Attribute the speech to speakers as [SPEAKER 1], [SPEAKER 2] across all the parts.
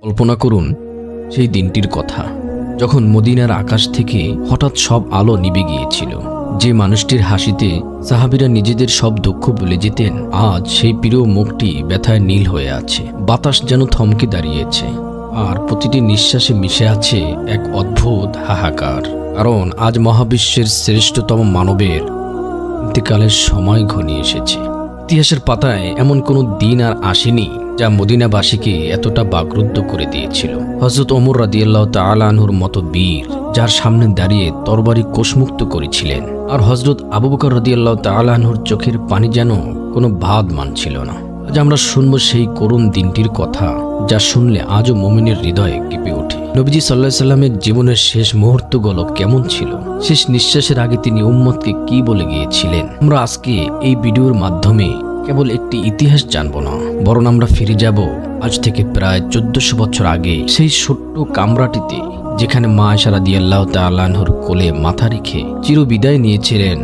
[SPEAKER 1] কল্পনা করুন সেই দিনটির কথা, যখন মদিনার আকাশ থেকে হঠাৎ সব আলো নিভে গিয়েছিল। যে মানুষটির হাসিতে সাহাবীরা নিজেদের সব দুঃখ ভুলে যেতেন, আজ সেই প্রিয় মুখটি ব্যথায় নীল হয়ে আছে। বাতাস যেন থমকে দাঁড়িয়েছে, আর প্রতিটি নিঃশ্বাসে মিশে আছে এক অদ্ভুত হাহাকার। কারণ আজ মহাবিশ্বের শ্রেষ্ঠতম মানবের ইন্তেকালের সময় ঘনিয়ে এসেছে। ইতিহাসের পাতায় এমন কোনো দিন আর আসেনি যা মদিনাবাসীকে এতটা বাকরুদ্ধ করে দিয়েছিল। হযরত ওমর রাদিয়াল্লাহু তাআলা আনহুর মতো বীর, যার সামনে দাঁড়িয়ে তরবারি কোষমুক্ত করেছিলেন, আর হযরত আবু বকর রাদিয়াল্লাহু তাআলা আনহুর চোখের পানি যেন কোনো বাদ মানছিল না। আজ আমরা শুনব সেই করুণ দিনটির কথা, যা শুনলে আজও মুমিনের হৃদয়ে কেঁপে ওঠে। নবীজি সাল্লাল্লাহু আলাইহি সাল্লামের জীবনের শেষ মুহূর্তগুলো কেমন ছিল, শেষ নিঃশ্বাসের আগে তিনি উম্মতকে কি বলে গিয়েছিলেন। আমরা আজকে এই ভিডিওর মাধ্যমে কেবল একটি ইতিহাস জানব না, বরং আমরা ফিরে যাব আজ থেকে প্রায় 1400 বছর আগে, সেই ছোট্ট কামরাটিতে যেখানে মা আয়েশা রাদিয়াল্লাহু তাআলা আনহার কোলে মাথা রেখে চিরবিদায় নিয়েছিলেন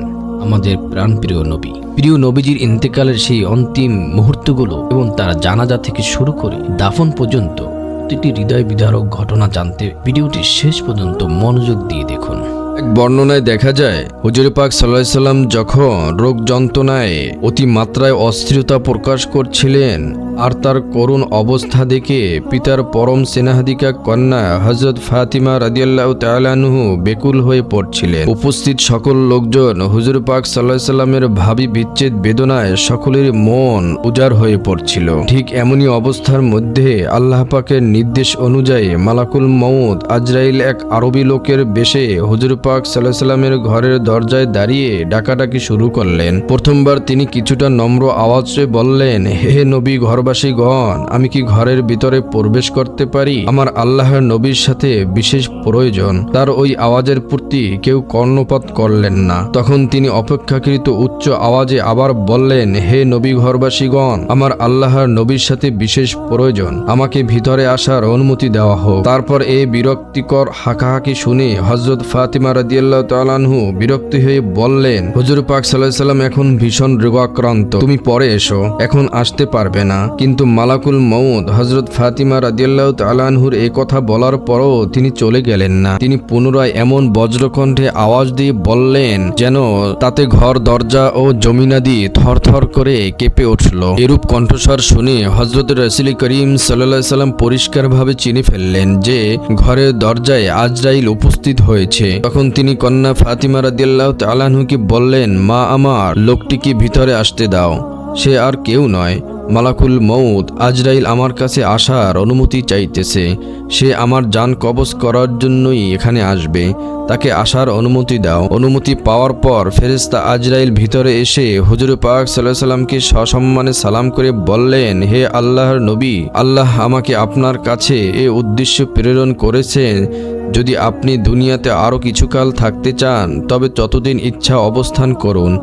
[SPEAKER 1] আমাদের প্রাণপ্রিয় নবী। প্রিয় নবীজির ইন্তেকালের সেই অন্তিম মুহূর্তগুলো এবং তার জানাজা থেকে শুরু করে দাফন পর্যন্ত প্রতিটি হৃদয় বিদারক ঘটনা জানতে ভিডিওটি শেষ পর্যন্ত মনোযোগ দিয়ে দেখুন। এক বর্ণনায় দেখা যায়, হুজুর পাক সাল্লাল্লাহু আলাইহি সাল্লাম যখন রোগ যন্ত্রণায় অতি মাত্রায় অস্থিরতা প্রকাশ করছিলেন, আর তার করুণ অবস্থা দেখে পিতার পরম স্নেহাধিকা কন্যা হযরত ফাতিমা রাদিয়াল্লাহু তাআলা আনহু বেকুল হয়ে পড়ছিলেন। উপস্থিত সকল লোকজন হুজুর পাক সাল্লাল্লাহু আলাইহি সাল্লামের ভাবী বিচ্ছেদ বেদনায় সকলের মন উজাড় হয়ে পড়ছিল। ঠিক এমনই অবস্থার মধ্যে আল্লাহ পাকের নির্দেশ অনুযায়ী মালাকুল মউত আজরাইল এক আরবি লোকের বেশে হুজুর পাক সাল্লাল্লাহু আলাইহি সাল্লামের ঘরের দরজায় দাঁড়িয়ে ডাকাডাকি শুরু করলেন। প্রথমবার তিনি কিছুটা নম্র আওয়াজে বললেন, হে নবী ঘরবাসীগণ, আমি কি ঘরের ভিতরে প্রবেশ করতে পারি? আমার আল্লাহর নবীর সাথে বিশেষ প্রয়োজন। তার ওই আওয়াজের প্রতি কেউ কর্ণপাত করলেন না। তখন তিনি অপেক্ষাকৃত উচ্চ আওয়াজে আবার বললেন, হে নবী ঘরবাসীগণ, আমার আল্লাহর নবীর সাথে বিশেষ প্রয়োজন, আমাকে ভিতরে আসার অনুমতি দেওয়া হোক। তারপর এই বিরক্তিকর হাঁকাহাঁকি শুনে হযরত ফাতিমা রাদিয়াল্লাহু তাআলা আনহু বিরক্তি হয়ে বললেন, হুজুর পাক সাল্লাল্লাহু আলাইহি সাল্লাম এখন ভীষণ রোগাক্রান্ত, তুমি পরে এসো, এখন আসতে পারবে না। কিন্তু মালাকুল মউত হযরত ফাতিমা রাদিয়াল্লাহু তাআলা আনহুর এই কথা বলার পরও তিনি চলে গেলেন না। তিনি পুনরায় এমন বজ্রকণ্ঠে আওয়াজ দিয়ে বললেন যেন তাতে ঘর দরজা ও জমিনাদি থরথর করে কেঁপে উঠল। এরূপ কণ্ঠস্বর শুনে হযরত রাসূল করিম সাল্লাল্লাহু আলাইহি সাল্লাম পরিষ্কারভাবে চিনে ফেললেন যে ঘরের দরজায় আজরাইল উপস্থিত হয়েছে। তখন তিনি কন্যা ফাতিমা রাদিয়াল্লাহু তাআলা আনহুকে বললেন, মা আমার, লোকটিকে ভিতরে আসতে দাও, সে আর কেউ নয়, মালাকুল মউত আজরাইল আমার কাছে আসার অনুমতি চাইতেছে। সে আমার জান কবজ করার জন্যই এখানে আসবে, তাকে আসার অনুমতি দাও। অনুমতি পাওয়ার পর ফেরেশতা আজরাইল ভিতরে এসে হুজুর পাক সাল্লাল্লাহু আলাইহি সাল্লামকে সসম্মানে সালাম করে বললেন, হে আল্লাহর নবী, আল্লাহ আমাকে আপনার কাছে এ উদ্দেশ্য প্রেরণ করেছেন, যদি আপনি দুনিয়াতে আরও কিছুকাল থাকতে চান তবে ততদিন ইচ্ছা অবস্থান করুন,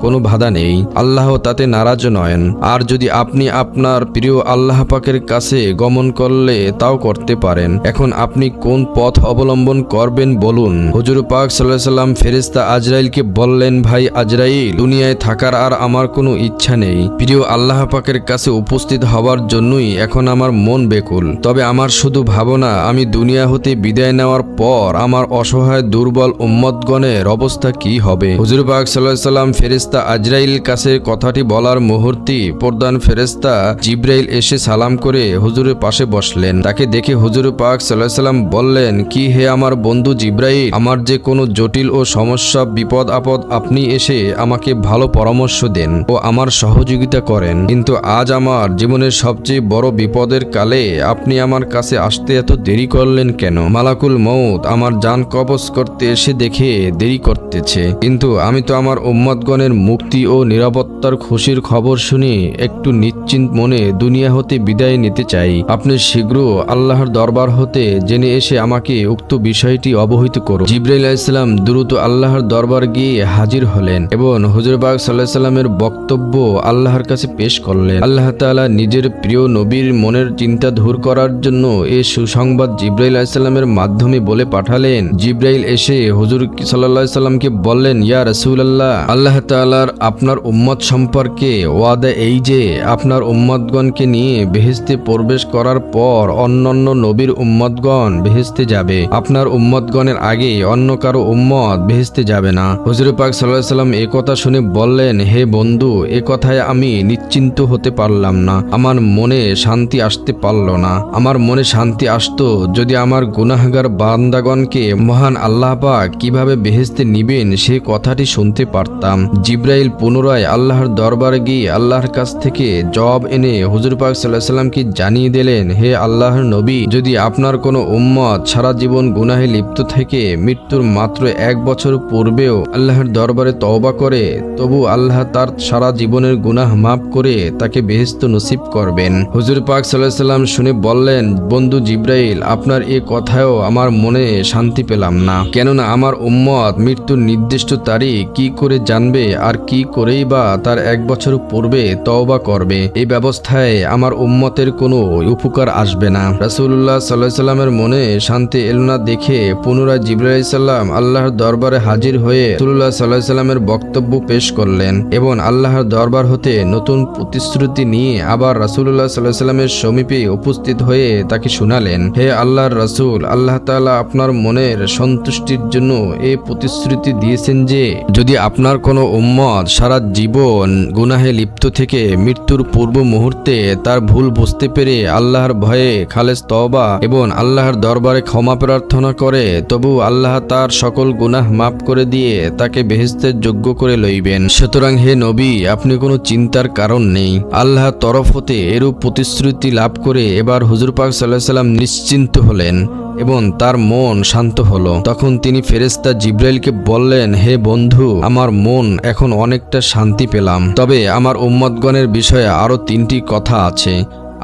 [SPEAKER 1] কোনো বাধা নেই, আল্লাহ তাতে নারাজ নয়েন। আর যদি আপনি আপনার প্রিয় আল্লাহ পাকের কাছে গমন করলে তাও করতে পারেন। এখন আপনি কোন পথ অবলম্বন করবেন বলুন। হুজুর পাক সাল্লাল্লাহু আলাইহি সাল্লাম ফেরেশতা আজরাইলকে বললেন, ভাই আজরাইল, দুনিয়ায় থাকার আর আমার কোনো ইচ্ছা নেই, প্রিয় আল্লাহ পাকের কাছে উপস্থিত হওয়ার জন্যই এখন আমার মন বেকুল। তবে আমার শুধু ভাবনা, আমি দুনিয়া হতে বিদায় নেওয়ার পর আমার অসহায় দুর্বল উম্মতগণের অবস্থা কি হবে। হুজুর পাক সাল্লাল্লাহু আলাইহি সাল্লাম ফেরেশতা আজরাইল কাছে কথাটি বলার মুহূর্তে প্রধান ফেরেশতা জিবরাইল এসে সালাম করে হুজুরের পাশে বসলেন। তাকে দেখে হুজুর পাক সাল্লাল্লাহু আলাইহি সাল্লাম বললেন, কি হে আমার বন্ধু জিবরাইল, আমার যে কোনো জটিল ও সমস্যা বিপদ আপদ আপনি এসে আমাকে ভালো পরামর্শ দেন ও আমার সহযোগিতা করেন, কিন্তু আজ আমার জীবনের সবচেয়ে বড় বিপদের কালে আপনি আমার কাছে আসতে এত দেরি করলেন কেন? মালাকুল মউত আমার জান কবজ করতে এসে দেখে দেরি করতেছে, কিন্তু আমি তো আমার উম্মতগণের মুক্তি ও নিরাপত্তার খুশির খবর শুনে একটু নিশ্চিন্ত মনে দুনিয়া হতে বিদায় নিতে চাই। আপনি শীঘ্র আল্লাহর দরবার হতে জেনে এসে আমাকে উক্ত বিষয়টি অবহিত করুন। জিবরাইল আলাইহিস সালাম দ্রুত আল্লাহর দরবার গিয়ে হাজির হলেন এবং হুজুর পাক সাল্লাল্লাহু আলাইহি সাল্লামের বক্তব্য আল্লাহর কাছে পেশ করলেন। আল্লাহ তাআলা নিজের প্রিয় নবীর মনের চিন্তা দূর করার জন্য এই সুসংবাদ জিবরাইল আলাইহিস সালামের মাধ্যমে বলে পাঠালেন। জিবরাইল এসে হুজুর সাল্লাল্লাহু আলাইহি সাল্লামকে বললেন, ইয়া রাসূলুল্লাহ, আল্লাহ তাআলা তাআলার আপনার উম্মত সম্পর্কে ওয়াদা এই যে আপনার উম্মতগণকে নিয়ে বেহেশতে প্রবেশ করার পর অন্যান্য নবীর উম্মতগণ বেহেশতে যাবে। আপনার উম্মতগণের আগে অন্য কারো উম্মত বেহেশতে যাবে না। হুজুর পাক সাল্লাল্লাহু আলাইহি সাল্লাম এই কথা শুনে বললেন, হে বন্ধু, এ কথায় আমি নিশ্চিন্ত হতে পারলাম না। আমার মনে শান্তি আসতে পারল না। আমার মনে শান্তি আসতো যদি আমার গুনাহগার বান্দাগণকে মহান আল্লাহ পাক কিভাবে বেহেশতে নিবেন সে কথাটি শুনতে পারতাম। জিব্রাইল পুনরায় আল্লাহর দরবারে গিয়ে আল্লাহর কাছ থেকে জবাব এনে হুজুর পাক সাল্লাল্লাহু আলাইহি সাল্লামকে জানিয়ে দিলেন, হে আল্লাহর নবী, যদি আপনার কোনো উম্মত সারা জীবন গুনাহে লিপ্ত থেকে মৃত্যুর মাত্র 1 বছর পূর্বেও আল্লাহর দরবারে তওবা করে, তবু আল্লাহ তার সারা জীবনের গুনাহ মাফ করে তাকে বেহেশত নসিব করবেন। হুজুর পাক সাল্লাল্লাহু আলাইহি সাল্লাম শুনে বললেন, বন্ধু জিব্রাইল, আপনার এ কথায়ও আমার মনে শান্তি পেলাম না। কেননা আমার উম্মত মৃত্যুর নির্দিষ্ট তারিখ কি করে জানবে, আর কি করেই বা তার 1 বছর পূর্বে তওবা করবে? এই ব্যবস্থায় আমার উম্মতের কোনো উপকার আসবে না। রাসূলুল্লাহ সাল্লাল্লাহু আলাইহি সাল্লামের মনে শান্তি এলো না দেখে পুনরায় জিবরাইল আলাইহিস সালাম আল্লাহর দরবারে হাজির হয়ে রাসূলুল্লাহ সাল্লাল্লাহু আলাইহি সাল্লামের বক্তব্য পেশ করলেন এবং আল্লাহর দরবার হতে নতুন প্রতিশ্রুতি নিয়ে আবার রাসূলুল্লাহ সাল্লাল্লাহু আলাইহি সাল্লামের সমীপে উপস্থিত হয়ে তাকে শুনালেন, হে আল্লাহর রাসূল, আল্লাহ তাআলা আপনার মনের সন্তুষ্টির জন্য এই প্রতিশ্রুতি দিয়েছেন যে যদি আপনার কোনো উম্মত সারা জীবন গুনাহে লিপ্ত থেকে মৃত্যুর পূর্ব মুহূর্তে তার ভুল বুঝতে পেরে আল্লাহর ভয়ে খালেস তওবা এবং আল্লাহর দরবারে ক্ষমা প্রার্থনা করে, তবু আল্লাহ তার সকল গুনাহ মাফ করে দিয়ে তাকে বেহেশতের যোগ্য করে লইবেন। সুতরাং হে নবী, আপনি কোনো চিন্তার কারণ নেই। আল্লাহর তরফ হতে এরূপ প্রতিশ্রুতি লাভ করে এবার হুজুর পাক সাল্লাল্লাহু আলাইহি সাল্লাম নিশ্চিন্ত হলেন এবং তার মন শান্ত হলো। তখন তিনি ফেরেশতা জিব্রাইলকে বললেন, হে বন্ধু, আমার মন এখন অনেকটা শান্তি পেলাম। তবে আমার উম্মতগণের বিষয়ে আরও 3টি কথা আছে।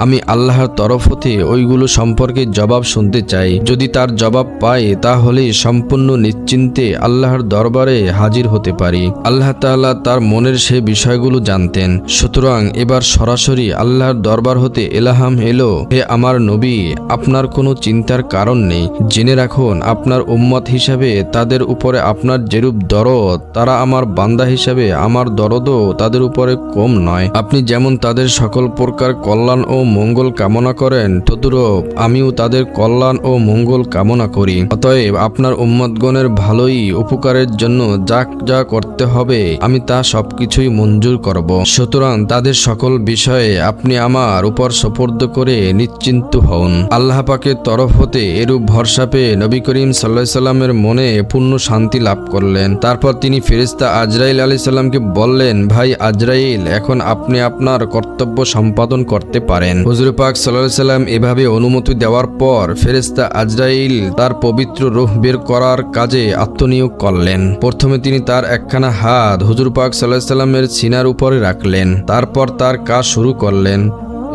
[SPEAKER 1] আমি আল্লাহর তরফ হতে ওইগুলো সম্পর্কে জবাব শুনতে চাই। যদি তার জবাব পাই তাহলেই সম্পূর্ণ নিশ্চিন্তে আল্লাহর দরবারে হাজির হতে পারি। আল্লাহ তাআলা তার মনের সে বিষয়গুলো জানতেন। সুতরাং এবার সরাসরি আল্লাহর দরবার হতে ইলহাম এলো, হে আমার নবী, আপনার কোনো চিন্তার কারণ নেই। জেনে রাখুন, আপনার উম্মত হিসাবে তাদের উপরে আপনার যেরূপ দরদ, তারা আমার বান্দা হিসাবে আমার দরদও তাদের উপরে কম নয়। আপনি যেমন তাদের সকল প্রকার কল্যাণ ও মঙ্গল কামনা করেন, তদ্রূপ আমিও তাদের কল্যাণ ও মঙ্গল কামনা করি। অতএব আপনার উম্মতগণের ভালোই উপকারের জন্য যা করতে হবে আমি তা সবকিছুই মঞ্জুর করব। সুতরাং তাদের সকল বিষয়ে আপনি আমার উপর সুপর্দ করে নিশ্চিন্ত হন। আল্লাহ পাকের তরফ হতে এরূপ ভরসা পেয়ে নবী করিম সাল্লাল্লাহু আলাইহি সাল্লামের মনে পূর্ণ শান্তি লাভ করলেন। তারপর তিনি ফেরেশতা আজরাইল আলাইহিস সালামকে বললেন, ভাই আজরাইল, এখন আপনি আপনার কর্তব্য সম্পাদন করতে পারেন। হুজুর পাক সাল্লাল্লাহু আলাইহি সাল্লাম এভাবে অনুমতি দেওয়ার পর ফেরেশতা আজরাইল তার পবিত্র রূহ বের করার কাজে আত্মনিয়োগ করলেন। প্রথমে তিনি তার একখানা হাত হুজুর পাক সাল্লাল্লাহু আলাইহি সাল্লামের সিনার উপরে রাখলেন। তারপর তার কাজ শুরু করলেন।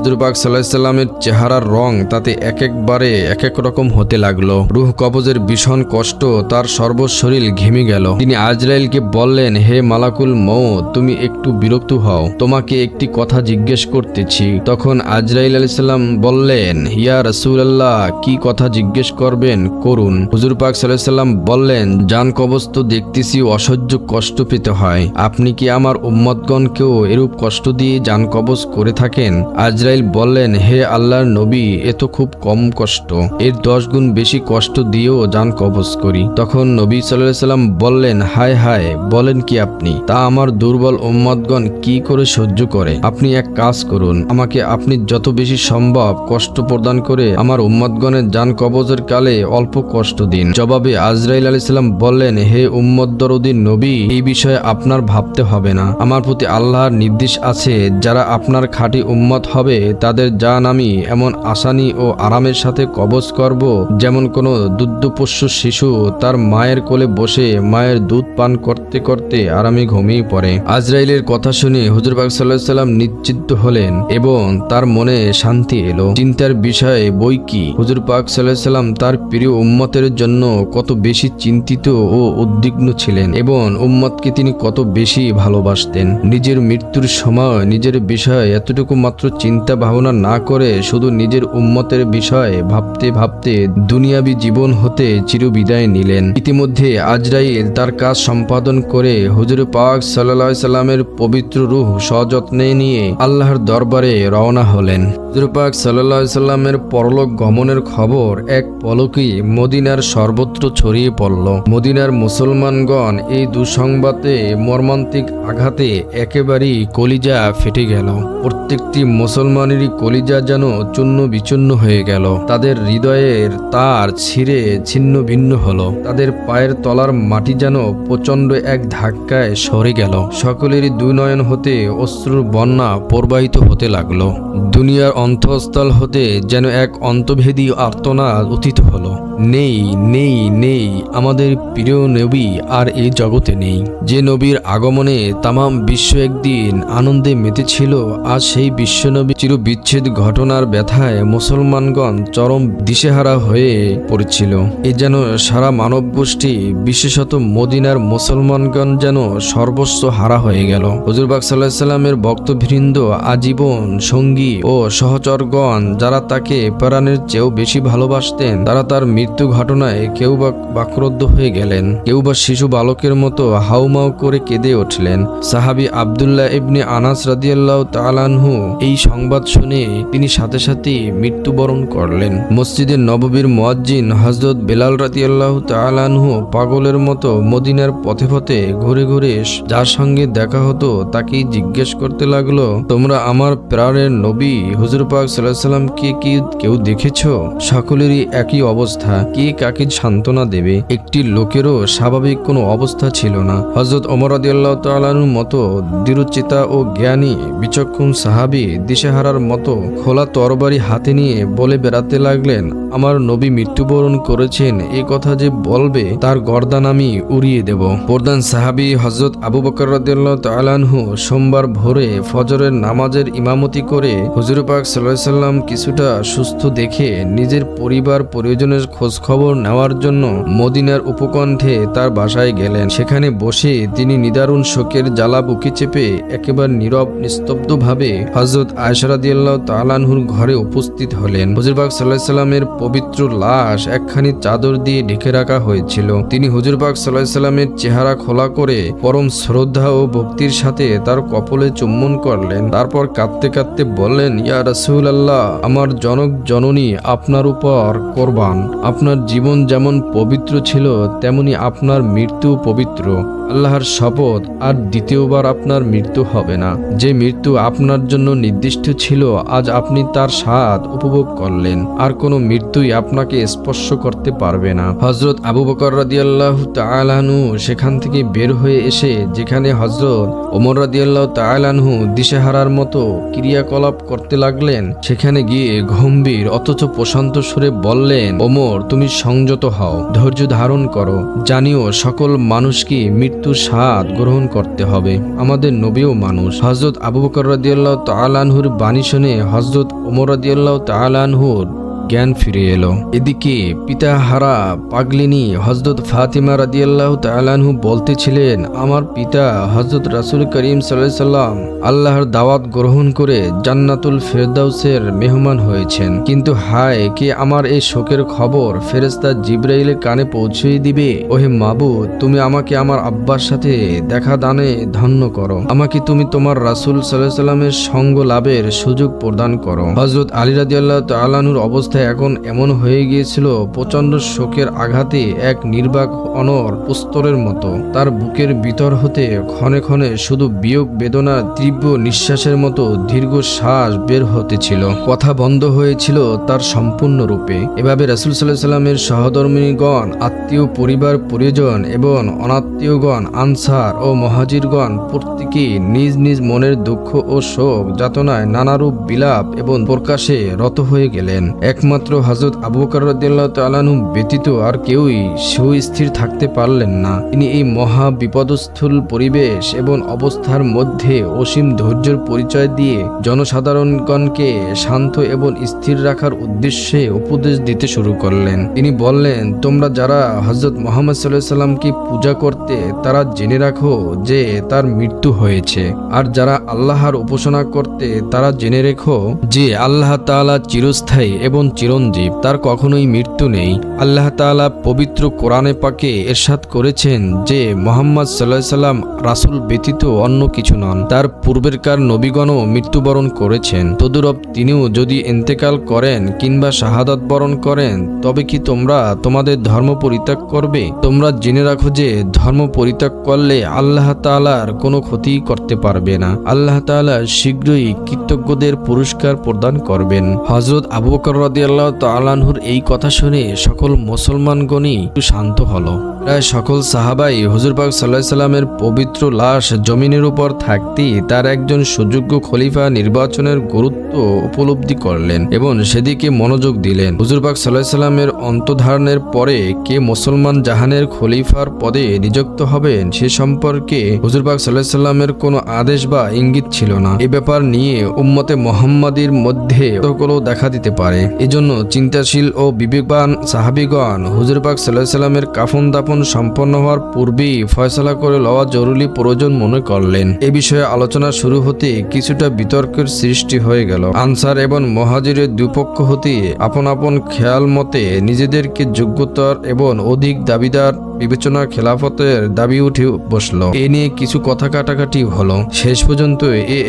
[SPEAKER 1] হুজুর পাক সাল্লাল্লাহু আলাইহি সাল্লামের চেহারার রং তাতে একবারে এক রকম হতে লাগলো। রূহ কবজের ভীষণ কষ্ট তার সর্বশরীর ঘেমে গেল। তিনি আজরাইলকে বললেন, হে মালাকুল মউত, তুমি একটু বিরক্ত হও, তোমাকে একটি কথা জিজ্ঞেস করতেছি। তখন আজরাইল আলাইহিস সালাম বললেন, ইয়া রাসূলুল্লাহ, কি কথা জিজ্ঞেস করবেন, করুন। হুজুর পাক সাল্লাল্লাহু আলাইহি সাল্লাম বললেন, জান কবজ তো দেখতেছি অসহ্য কষ্ট পেতে হয়, আপনি কি আমার উম্মতগণকেও এরূপ কষ্ট দিয়ে জান কবজ করে থাকেন? আজরাইল বললেন, হে আল্লাহর নবী, এ তো খুব কম কষ্ট, এর 10 গুণ বেশি কষ্ট দিয়েও জান কবজ করি। তখন নবী সাল্লাল্লাহু আলাইহি সাল্লাম বললেন, হায় হায়, বলেন কি আপনি? তা আমার দুর্বল উম্মতগণ কি করে সহ্য করে? আপনি এক কাজ করুন, আমাকে আপনি যত বেশি সম্ভব কষ্ট প্রদান করে আমার উম্মতগণের জান কবজের কালে অল্প কষ্ট দিন। জবাবে আজরাইল আলাইহিস সালাম বললেন, হে উম্মত দরদী নবী, এই বিষয়ে আপনার ভাবতে হবে না। আমার প্রতি আল্লাহর নির্দেশ আছে, যারা আপনার খাঁটি উম্মত হবে তাদের জান আমি এমন আসানি ও আরামের সাথে কবজ করব, যেমন কোনো দুগ্ধপোষ্য শিশু তার মায়ের কোলে বসে মায়ের দুধ পান করতে করতে আরামে ঘুমিয়ে পড়ে। আজরাইলের কথা শুনে হুজুর পাক সাল্লাল্লাহু আলাইহি সাল্লাম নিশ্চিন্ত হলেন এবং তার মনে শান্তি এলো। চিন্তার বিষয়ে বই কি, হুজুর পাক সাল্লাল্লাহু আলাইহি সাল্লাম তার প্রিয় উম্মতের জন্য কত বেশি চিন্তিত ও উদ্বিগ্ন ছিলেন এবং উম্মতকে তিনি কত বেশি ভালোবাসতেন। নিজের মৃত্যুর সময় নিজের বিষয়ে এতটুকু মাত্র চিন্তা চিন্তা ভাবনা না করে শুধু নিজের উম্মতের বিষয়ে ভাবতে ভাবতে দুনিয়াবী জীবন হতে চিরবিদায় নিলেন। ইতিমধ্যে আজরাইল তার কাজ সম্পাদন করে হুজুর পাক সাল্লাল্লাহু আলাইহি সাল্লামের পবিত্র রূহ সযত্নে নিয়ে আল্লাহর দরবারে রওনা হলেন। হুজুর পাক সাল্লাল্লাহু আলাইহি সাল্লামের পরলোক গমনের খবর এক পলকেই মদিনার সর্বত্র ছড়িয়ে পড়ল। মদিনার মুসলমানগণ এই দুঃসংবাদে মর্মান্তিক আঘাতে একেবারেই কলিজা ফেটে গেল। প্রত্যেকটি মুসলমানেরই কলিজা যেন চূর্ণ বিচূর্ণ হয়ে গেল। তাদের হৃদয়ের তার ছিঁড়ে ছিন্ন ভিন্ন হলো। তাদের পায়ের তলার মাটি যেন প্রচণ্ড এক ধাক্কায় সরে গেল। সকলেরই দুই নয়ন হতে অশ্রুর বন্যা প্রবাহিত হতে লাগলো। দুনিয়ার অন্তঃস্থল হতে যেন এক অন্তভেদী আর্তনাদ উত্থিত হলো। নেই নেই নেই, আমাদের প্রিয় নবী আর এই জগতে নেই। যে নবীর আগমনে তামাম বিশ্ব একদিন আনন্দে মেতেছিল, আজ সেই বিশ্বনবী চির বিচ্ছেদ ঘটনার ব্যথায় মুসলমানগণ চরম দিশেহারা হয়ে পড়েছিল। এ যেন সারা মানব গোষ্ঠী, বিশেষত মদিনার মুসলমানগণ যেন সর্বস্ব হারা হয়ে গেল। হুজুর পাক সাল্লাল্লাহু আলাইহি সাল্লামের ভক্তবৃন্দ, আজীবন সঙ্গী ও সহচরগণ যারা তাকে প্রাণের চেয়েও বেশি ভালোবাসতেন, তারা তার মৃত্যু ঘটনায় কেউ বা বাক্রুদ্ধ হয়ে গেলেন, কেউ বা শিশু বালকের মতো হাউমাউ করে কেঁদে উঠলেন। সাহাবী আব্দুল্লাহ ইবনে আনাস রাদিয়াল্লাহু তাআলা আনহু এই সংবাদ শুনে তিনি সাথে সাথে মৃত্যুবরণ করলেন। মসজিদে নববীর মুয়াজ্জিন হযরত বেলাল রাদিয়াল্লাহু তাআলা আনহু পাগলের মতো মদিনার পথে পথে ঘুরে ঘুরে যার সঙ্গে দেখা হতো তাকেই জিজ্ঞেস করতে লাগলো, তোমরা আমার প্রাণের নবী হুজুর পাক সাল্লাল্লাহু আলাইহি সাল্লামকে কি কেউ দেখেছো? সকলেরই একই অবস্থা, কে কাকে সান্ত্বনা দেবে? একটি লোকেরও স্বাভাবিক কোনো অবস্থা ছিল না। হযরত ওমর রাদিয়াল্লাহু তাআলা আনহুর মতো দৃঢ়চিত্তা ও জ্ঞানী বিচক্ষণ সাহাবী দিশেহারার মতো খোলা তরবারি হাতে নিয়ে বলে বেড়াতে লাগলেন, আমার নবী মৃত্যুবরণ করেছেন, এই কথা যে বলবে তার গর্দান আমি উড়িয়ে দেব। প্রধান সাহাবী হযরত আবু বকর রাদিয়াল্লাহু তাআলা আনহু সোমবার ভোরে ফজরের নামাজের ইমামতি করে হুজুর পাক সাল্লাল্লাহু আলাইহি সাল্লাম কিছুটা সুস্থ দেখে নিজের পরিবার পরিজনের খোঁজ খবর নেওয়ার জন্য মদিনার উপকণ্ঠে তার বাসায় গেলেন। সেখানে বসে তিনি নিদারুণ শোকের জ্বালা বুকে চেপে একেবারে নীরব নিস্তব্ধ ভাবে হযরত আয়েশা রাদিয়াল্লাহু তাআলা আনহুর ঘরে উপস্থিত হলেন। হুজুর পাক সাল্লাল্লাহু আলাইহি সাল্লামের পবিত্র লাশ একখানি চাদর দিয়ে ঢেকে রাখা হয়েছিল। তিনি হুজুর পাক সাল্লাল্লাহু আলাইহি সাল্লামের চেহারা খোলা করে পরম শ্রদ্ধা ও ভক্তির সাথে তার কপলে চুম্বন করলেন। তারপর কাঁদতে কাঁদতে বললেন, ইয়া রাসূলুল্লাহ, আমার জনক জননী আপনার উপর কোরবান। আপনার জীবন যেমন পবিত্র ছিল তেমনি আপনার মৃত্যু পবিত্র। আল্লাহর শপথ, আর দ্বিতীয়বার আপনার মৃত্যু হবে না। যে মৃত্যু আপনার জন্য নির্দিষ্ট ছিল আজ আপনি তার স্বাদ উপভোগ করলেন, আর কোনো মৃত্যুই আপনাকে স্পর্শ করতে পারবে না। হযরত আবু বকর রাদিয়াল্লাহু তাআলা আনহু সেখান থেকে বের হয়ে এসে যেখানে হযরত ওমর রাদিয়াল্লাহু তাআলা আনহু দিশেহারার মতো ক্রিয়াকলাপ করতে লাগলেন, সেখানে গিয়ে গম্ভীর অথচ প্রশান্ত সুরে বললেন, ওমর, তুমি সংযত হও, ধৈর্য ধারণ করো। জানিও সকল মানুষকে মৃত্যুর স্বাদ গ্রহণ করতে হবে। আমাদের নবীও মানুষ। হযরত আবু বকর রাদিয়াল্লাহু তাআলা আনহুর বাণী শুনে হযরত ওমর রাদিয়াল্লাহু তাআলা আনহুর জ্ঞান ফিরে এলো। এদিকে পিতাহারা পাগলিনী হযরত ফাতিমা রাদিয়াল্লাহু তাআলা আনহু বলতেছিলেন, আমার পিতা হযরত রাসূল করিম সাল্লাল্লাহু আলাইহি সাল্লাম আল্লাহর দাওয়াত গ্রহণ করে জান্নাতুল ফেরদাউসের মেহমান হয়েছেন, কিন্তু হায়, কে আমার এই শোকের খবর ফেরেশতা জিবরাইলের কানে পৌঁছে দিবে? ওহে মাবুদ, তুমি আমাকে আমার আব্বার সাথে দেখা দানে ধন্য করো। আমাকে তুমি তোমার রাসূল সাল্লাল্লাহু আলাইহি সাল্লামের সঙ্গ লাভের সুযোগ প্রদান করো। হযরত আলী রাদিয়াল্লাহু তাআলা আনহুর অবস্থা এখন এমন হয়ে গিয়েছিল, প্রচন্ড শোকের আঘাতে এক নির্বাক অনর প্রস্তরের মতো তার বুকের ভিতর হতে ক্ষণে ক্ষণে শুধু বিয়োগ বেদনার তীব্র নিঃশ্বাসের মতো দীর্ঘ শ্বাস বের হতেছিল। কথা বন্ধ হয়েছিল তার সম্পূর্ণরূপে। এভাবে রাসূল সাল্লাল্লাহু আলাইহি সাল্লামের সহধর্মিণীগণ, আত্মীয় পরিবার পরিজন এবং অনাত্মীয়গণ, আনসার ও মুহাজিরগণ প্রত্যেকেই নিজ নিজ মনের দুঃখ ও শোক যাতনায় নানারূপ বিলাপ এবং প্রকাশে রত হয়ে গেলেন। একমাত্র একমাত্র হযরত আবু বকর রাদিয়াল্লাহু তাআলা আনহু ব্যতীত আর কেউই সুস্থির থাকতে পারলেন না। তিনি এই মহা বিপদস্থল পরিবেশ এবং অবস্থার মধ্যে অসীম ধৈর্যের পরিচয় দিয়ে জনসাধারণগণকে শান্ত এবং স্থির রাখার উদ্দেশ্যে উপদেশ দিতে শুরু করলেন। তিনি বললেন, তোমরা যারা হযরত মুহাম্মদ সাল্লাল্লাহু আলাইহি সাল্লামকে পূজা করতে তারা জেনে রাখো যে তার মৃত্যু হয়েছে, আর যারা আল্লাহর উপাসনা করতে তারা জেনে রেখো যে আল্লাহ তাআলা চিরস্থায়ী এবং চিরঞ্জীব, তার কখনোই মৃত্যু নেই। আল্লাহ তাআলা পবিত্র কোরআনে পাকে ইরশাদ করেছেন যে মুহাম্মদ সাল্লাল্লাহু আলাইহি সাল্লাম রাসূল ব্যতীত অন্য কিছু নন। তার পূর্বেরকার নবীগণও মৃত্যুবরণ করেছেন, তদুরূপ তিনিও যদি ইন্তেকাল করেন কিংবা শাহাদাত বরণ করেন তবে কি তোমরা তোমাদের ধর্ম পরিত্যাগ করবে? তোমরা জেনে রাখো যে ধর্ম পরিত্যাগ করলে আল্লাহ তাআলার কোনো ক্ষতি করতে পারবে না। আল্লাহ তাআলা শীঘ্রই কৃতজ্ঞদের পুরস্কার প্রদান করবেন। হযরত আবু বকর রাদিয়াল্লাহু তাআলা আনহুর এই কথা শুনে সকল মুসলমানগণই একটু শান্ত হলো। প্রায় সকল সাহাবাই হুজুর পাক সাল্লাল্লাহু আলাইহি সাল্লামের পবিত্র লাশ জমিনের উপর থাকতেই তার একজন সুযোগ্য খলিফা নির্বাচনের গুরুত্ব উপলব্ধি করলেন এবং সেদিকে মনোযোগ দিলেন। হুজুর পাক সাল্লাল্লাহু আলাইহি সাল্লামের অন্তর্ধারণের পরে কে মুসলমান জাহানের খলিফার পদে নিযুক্ত হবেন সে সম্পর্কে হুজুর পাক সাল্লাল্লাহু আলাইহি সাল্লামের কোনো আদেশ বা ইঙ্গিত ছিল না। এ ব্যাপার নিয়ে উম্মতে মুহাম্মাদীর মধ্যে কলহ দেখা দিতে পারে। এজন্য চিন্তাশীল ও বিবেকবান সাহাবীগণ হুজুর পাক সাল্লাল্লাহু আলাইহি সাল্লামের কাফন দাফন সম্পন্ন হওয়ার পূর্বেই ফয়সালা করে লওয়া জরুরি প্রয়োজন মনে করলেন। এ বিষয়ে আলোচনা শুরু হতে কিছুটা বিতর্কের সৃষ্টি হয়ে গেল। আনসার এবং মুহাজিরের দুপক্ষ হতে আপন আপন খেয়াল মতে নিজেদেরকে যোগ্যতার এবং অধিক দাবিদার বিবেচনা খেলাফতের দাবি উঠে বসল। এ নিয়ে কিছু কথা কাটাকাটি হলো। শেষ পর্যন্ত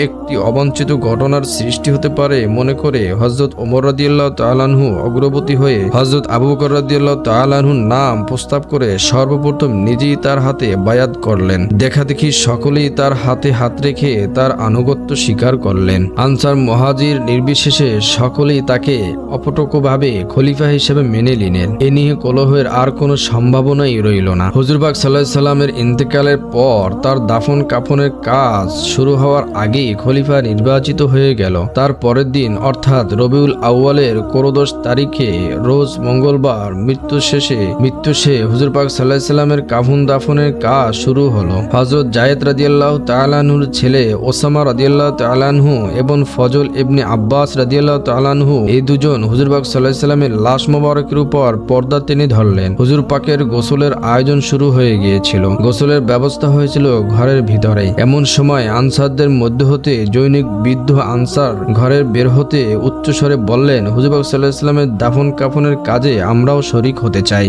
[SPEAKER 1] একটি অবাঞ্ছিত ঘটনার সৃষ্টি হতে পারে মনে করে হযরত ওমর রাদিয়াল্লাহু তাআলা আনহু অগ্রবর্তী হয়ে হযরত আবু বকর রাদিয়াল্লাহু তাআলা আনহুর নাম প্রস্তাব করে সর্বপ্রথম নিজেই তার হাতে বায়াত করলেন। দেখা দেখি সকলেই তার হাতে হাত রেখে তার আনুগত্য স্বীকার করলেন। আনসার মুহাজির নির্বিশেষে সকলেই তাকে অপটকভাবে খলিফা হিসেবে মেনে নিলেন। এ নিয়ে কলহের আর কোনো সম্ভাবনাই রইল না। হুজুর পাক সাল্লাল্লাহু আলাইহি সাল্লামের ইন্তেকালের পর তার দাফন কাফনের কাজ শুরু হওয়ার আগেই খলিফা নির্বাচিত হয়ে গেল। তার পরের দিন অর্থাৎ রবিউল আউয়ালের ১৪ তারিখে রোজ মঙ্গলবার মৃত্যু শেষে হুজুর পাক সাল্লাল্লাহু আলাইহি সাল্লামের কাফন দাফনের কাজ শুরু হলো। হযরত যায়েদ রাদিয়াল্লাহু তাআলা আনহুর ছেলে ওসামা রাদিয়াল্লাহু তাআলা আনহু এবং ফজল ইবনে আব্বাস রাদিয়াল্লাহু তাআলা আনহু এই দুজন হুজুর পাক সাল্লাল্লাহু আলাইহি সাল্লামের লাশ মোবারকের উপর পর্দা টেনে ধরলেন। হুজুর পাকের গোসলের আয়োজন শুরু হয়ে গিয়েছিল। গোসলের ব্যবস্থা হয়েছিল ঘরের ভিতরে। এমন সময় আনসারদের মধ্য হতে জৈনিক বৃদ্ধ আনসার ঘরের বের হতে উচ্চস্বরে বললেন, হুজুর পাক সাল্লাল্লাহু আলাইহি সাল্লামের দাফন কাফনের কাজে আমরাও শরীক হতে চাই।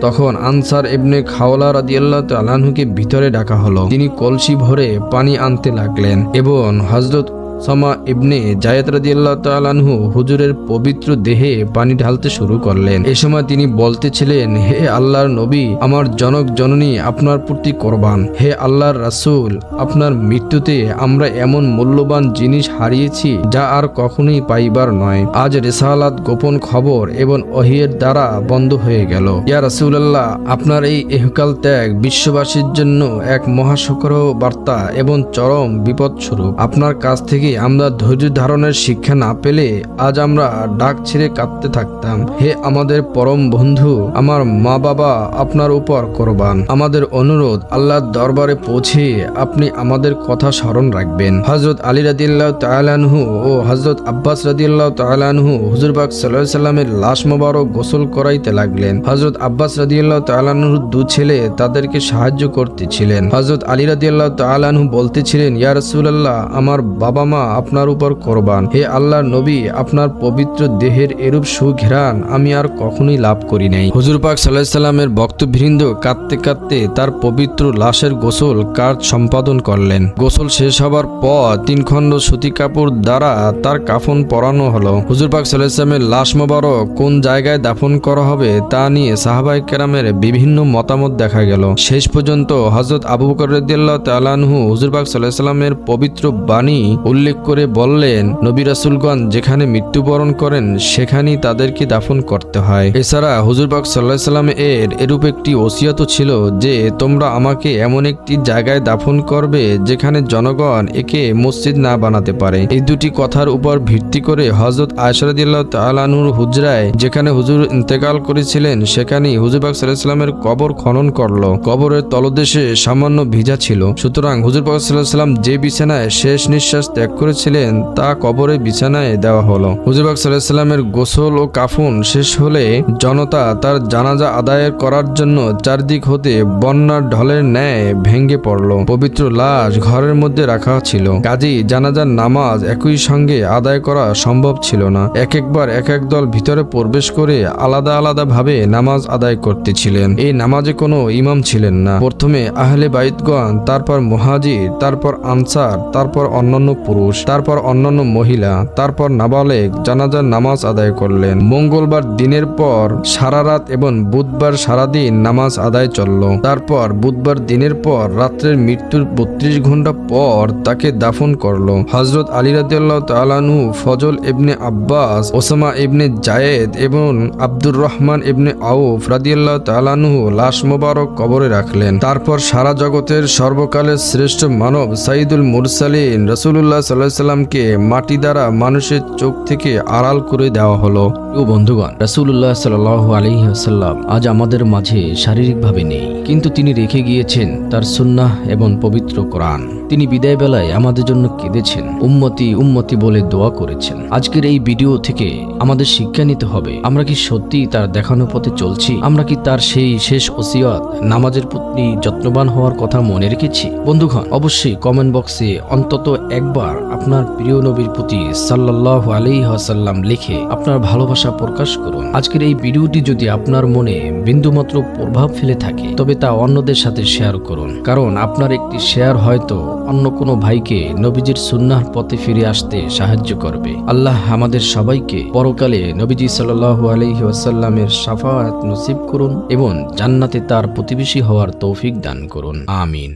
[SPEAKER 1] তখন আনসার ইবনে খাওলা রাদিয়াল্লাহু তাআলা আনহুকে ভিতরে ডাকা হলো। তিনি কলসি ভরে পানি আনতে লাগলেন এবং হযরত সামা ইবনে যায়েদ রাদিয়াল্লাহু তাআলা আনহু হুজুরের পবিত্র দেহে পানি ঢালতে শুরু করলেন। এ সময় তিনি বলতেছিলেন, হে আল্লাহর নবী, আমার জনক জননী আপনার প্রতি কোরবান। হে আল্লাহর রাসূল, আপনার মৃত্যুতে আমরা এমন মূল্যবান জিনিস হারিয়েছি যা আর কখনোই পাইবার নয়। আজ রিসালাত, গোপন খবর এবং ওহীর দ্বারা বন্ধ হয়ে গেল। ইয়া রাসূলুল্লাহ, আপনার এই ইহকাল ত্যাগ বিশ্ববাসীর জন্য এক মহাসকর বার্তা এবং চরম বিপদ স্বরূপ। আপনার কাছ থেকে আমরা ধৈর্য ধারণের শিক্ষা না পেলে আজ আমরা ডাক ছেড়ে কাঁদতে থাকতাম। হে আমাদের পরম বন্ধু, আমার মা বাবা আপনার উপর কোরবান। আমাদের অনুরোধ, আল্লাহর দরবারে পৌঁছে আপনি আমাদের কথা স্মরণ রাখবেন। হযরত আলী রাদিয়াল্লাহু তাআলা আনহু ও হযরত আব্বাস রাদিয়াল্লাহু তাআলা আনহু হুজুর পাক সাল্লাল্লাহু আলাইহি সাল্লামের লাশ মোবারক গোসল করাইতে লাগলেন। হযরত আব্বাস রাদিয়াল্লাহু তাআলা আনহুর দু ছেলে তাদেরকে সাহায্য করতেছিলেন। হযরত আলী রাদিয়াল্লাহু তাআলা আনহু বলতেছিলেন, ইয়া রাসূলুল্লাহ, আমার বাবা মা আপনার উপর কোরবান। হে আল্লাহর নবী, আপনার পবিত্র দেহের এরূপ সুঘ্রাণ আমি আর কখনোই লাভ করি নাই। হুজুর পাক সাল্লাল্লাহু আলাইহি সাল্লামের ভক্তবৃন্দ কাঁদতে কাঁদতে তার পবিত্র লাশের গোসল কাজ সম্পাদন করলেন। গোসল শেষ হবার পর 3 খণ্ড সুতি কাপড় দ্বারা তার কাফন পরানো হলো। হুজুর পাক সাল্লাল্লাহু আলাইহি সাল্লামের লাশ মোবারক কোন জায়গায় দাফন করা হবে তা নিয়ে সাহাবায়ে কেরামের বিভিন্ন মতামত দেখা গেল। শেষ পর্যন্ত হযরত আবু বকর রাদিয়াল্লাহু তাআলা আনহু হুজুর পাক সাল্লাল্লাহু আলাইহি সাল্লামের পবিত্র বাণী উল্লেখ উল্লেখ করে বললেন, নবী রাসূলগণ যেখানে মৃত্যুবরণ করেন সেখানেই তাদেরকে দাফন করতে হয়। এছাড়া হুজুর পাক সাল্লাল্লাহু আলাইহি ওয়াসাল্লাম এরূপ একটি ওসিয়তও ছিল যে তোমরা আমাকে এমন একটি জায়গায় দাফন করবে যেখানে জনগণ একে মসজিদ না বানাতে পারে। এই দুটি কথার উপর ভিত্তি করে হযরত আয়েশা রাদিয়াল্লাহু তাআলা আনহুর হুজরায় যেখানে হুজুর ইন্তেকাল করেছিলেন সেখানেই হুজুর পাক সাল্লাল্লাহু আলাইহি ওয়াসাল্লামের কবর খনন করলো। কবরের তলদেশে সামান্য ভিজা ছিল, সুতরাং হুজুর পাক সাল্লাল্লাহু আলাইহি ওয়াসাল্লাম যে বিছানায় শেষ নিঃশ্বাস ত্যাগ করেছিলেন তা কবরের বিছানায় দেওয়া হলো। হুজুর পাক সাল্লাল্লাহু আলাইহি ওয়াসাল্লামের গোসল ও কাফন শেষ হলে জনতা তার জানাজা আদায় করার জন্য চারদিক হতে বন্যার ঢলের ন্যায় ভেঙে পড়ল। পবিত্র লাশ ঘরের মধ্যে রাখা ছিল, কাজেই জানাজার নামাজ একই সঙ্গে আদায় করা সম্ভব ছিল না। একবার এক এক দল ভিতরে প্রবেশ করে আলাদা আলাদা ভাবে নামাজ আদায় করতেছিলেন। এই নামাজে কোনো ইমাম ছিলেন না। প্রথমে আহলে বাইতগণ, তারপর মুহাজির, তারপর আনসার, তারপর অন্যান্য পুরুষ, তারপর অন্যান্য মহিলা, তারপর নাবালেগ জানাজার নামাজ আদায় করলেন। মঙ্গলবার দিনের পর সারা রাত এবং বুধবার সারাদিন নামাজ আদায় চলল। তারপর বুধবার দিনের পর রাত্রের মৃত্যুর 32 ঘন্টা পর তাকে দাফন করলো। হযরত আলী রাদিয়াল্লাহু তাআলা আনহু, ফজল ইবনে আব্বাস, ওসামা ইবনে জায়েদ এবং আব্দুর রহমান ইবনে আউফ রাদিয়াল্লাহু তাআলা আনহু লাশ মোবারক কবরে রাখলেন। তারপর সারা জগতের সর্বকালের শ্রেষ্ঠ মানব সাইয়্যিদুল মুরসালিন রাসূলুল্লাহ সাল্লাল্লাহু আলাইহি সাল্লামকে মাটি দ্বারা মানুষের চোখ থেকে আড়াল করে দেওয়া হলো। প্রিয় বন্ধুগণ, রাসূলুল্লাহ সাল্লাল্লাহু আলাইহি ওয়াসাল্লাম আজ আমাদের মাঝে শারীরিকভাবে নেই, কিন্তু তিনি রেখে গিয়েছেন তার সুন্নাহ এবং পবিত্র কোরআন। তিনি বিদায় বেলায় আমাদের জন্য কেঁদেছেন, উম্মতি উম্মতি বলে দোয়া করেছেন। আজকের এই ভিডিও থেকে আমাদের শিক্ষা নিতে হবে, আমরা কি সত্যি তার দেখানো পথে চলছি? আমরা কি তার সেই শেষ ওসিয়ত নামাজের প্রতি যত্নবান হওয়ার কথা মনে রেখেছি? বন্ধুগণ, অবশ্যই কমেন্ট বক্সে অন্তত একবার আপনার প্রিয় নবীর প্রতি সাল্লাল্লাহু আলাইহি ওয়াসাল্লাম লিখে আপনার ভালোবাসা প্রকাশ করুন। আজকের এই ভিডিওটি যদি আপনার মনে বিন্দুমাত্র প্রভাব ফেলে থাকে তবে তা অন্যদের সাথে শেয়ার করুন, কারণ আপনার একটি শেয়ার হয়তো অন্য কোনো ভাইকে নবীজির সুন্নাহর পথে ফিরে আসতে সাহায্য করবে। আল্লাহ আমাদের সবাইকে পরকালে নবীজি সাল্লাল্লাহু আলাইহি ওয়াসাল্লামের শাফাআত নসিব করুন এবং জান্নাতে তার প্রতিবেশী হওয়ার তৌফিক দান করুন। আমিন।